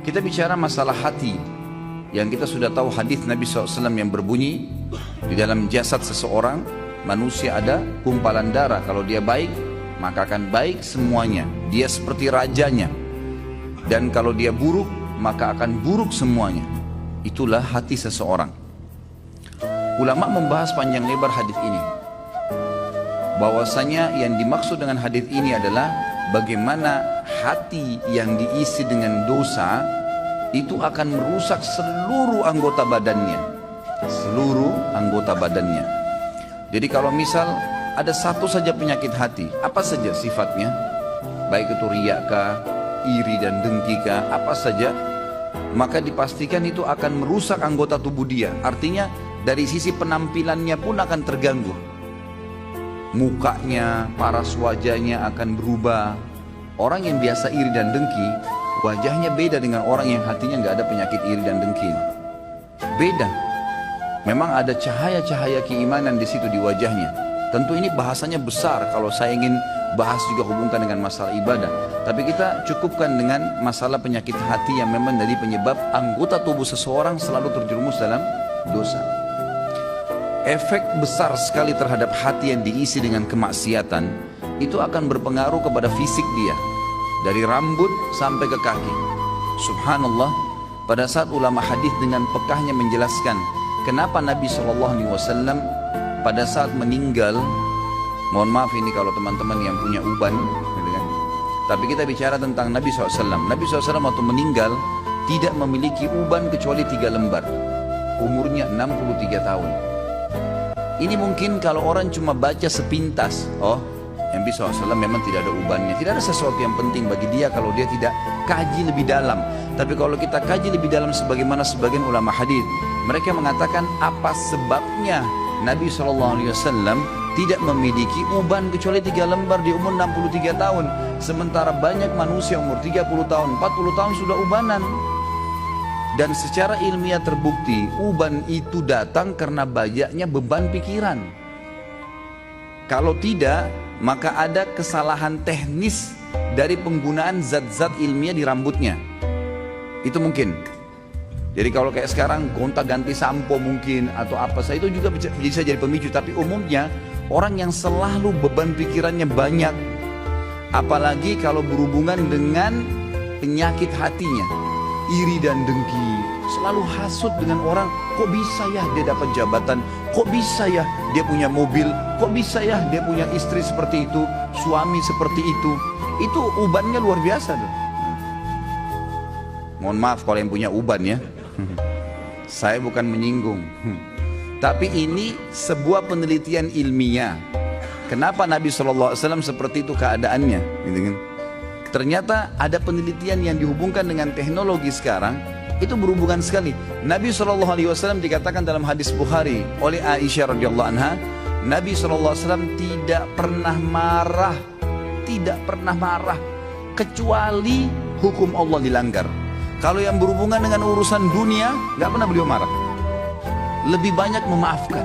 Kita bicara masalah hati, yang kita sudah tahu hadis Nabi SAW yang berbunyi, di dalam jasad seseorang manusia ada gumpalan darah. Kalau dia baik, maka akan baik semuanya, dia seperti rajanya. Dan kalau dia buruk, maka akan buruk semuanya. Itulah hati seseorang. Ulama membahas panjang lebar hadis ini, bahwasanya yang dimaksud dengan hadis ini adalah bagaimana hati yang diisi dengan dosa itu akan merusak seluruh anggota badannya. Seluruh anggota badannya. Jadi kalau misal ada satu saja penyakit hati, apa saja sifatnya, baik itu riya kah, iri dan dengki kah, apa saja, maka dipastikan itu akan merusak anggota tubuh dia. Artinya dari sisi penampilannya pun akan terganggu. Mukanya, paras wajahnya akan berubah. Orang yang biasa iri dan dengki, wajahnya beda dengan orang yang hatinya nggak ada penyakit iri dan dengki. Beda. Memang ada cahaya-cahaya keimanan di situ di wajahnya. Tentu ini bahasanya besar kalau saya ingin bahas juga hubungkan dengan masalah ibadah. Tapi kita cukupkan dengan masalah penyakit hati yang memang dari penyebab anggota tubuh seseorang selalu terjerumus dalam dosa. Efek besar sekali terhadap hati yang diisi dengan kemaksiatan itu akan berpengaruh kepada fisik dia, dari rambut sampai ke kaki. Subhanallah, pada saat ulama hadis dengan pekahnya menjelaskan kenapa Nabi SAW pada saat meninggal, mohon maaf ini kalau teman-teman yang punya uban, gitu kan? Tapi kita bicara tentang Nabi SAW. Nabi SAW waktu meninggal tidak memiliki uban kecuali 3 lembar. Umurnya 63 tahun. Ini mungkin kalau orang cuma baca sepintas, oh Nabi SAW memang tidak ada ubannya. Tidak ada sesuatu yang penting bagi dia kalau dia tidak kaji lebih dalam. Tapi kalau kita kaji lebih dalam sebagaimana sebagian ulama hadis, mereka mengatakan apa sebabnya Nabi SAW tidak memiliki uban kecuali 3 lembar di umur 63 tahun. Sementara banyak manusia umur 30 tahun, 40 tahun sudah ubanan. Dan secara ilmiah terbukti uban itu datang karena banyaknya beban pikiran. Kalau tidak, maka ada kesalahan teknis dari penggunaan zat-zat ilmiah di rambutnya. Itu mungkin. Jadi kalau kayak sekarang gonta ganti sampo mungkin atau apa saja itu juga bisa jadi pemicu. Tapi umumnya orang yang selalu beban pikirannya banyak, apalagi kalau berhubungan dengan penyakit hatinya, iri dan dengki, selalu hasut dengan orang. Kok bisa ya dia dapat jabatan, kok bisa ya dia punya mobil, kok bisa ya dia punya istri seperti itu, suami seperti itu ubannya luar biasa tuh. Mohon maaf kalau yang punya uban ya, saya bukan menyinggung, tapi ini sebuah penelitian ilmiah. Kenapa Nabi SAW seperti itu keadaannya, gitu kan? Ternyata ada penelitian yang dihubungkan dengan teknologi sekarang, itu berhubungan sekali. Nabi SAW dikatakan dalam hadis Bukhari oleh Aisyah radhiyallahu anha, Nabi SAW tidak pernah marah, kecuali hukum Allah dilanggar. Kalau yang berhubungan dengan urusan dunia, nggak pernah beliau marah. Lebih banyak memaafkan.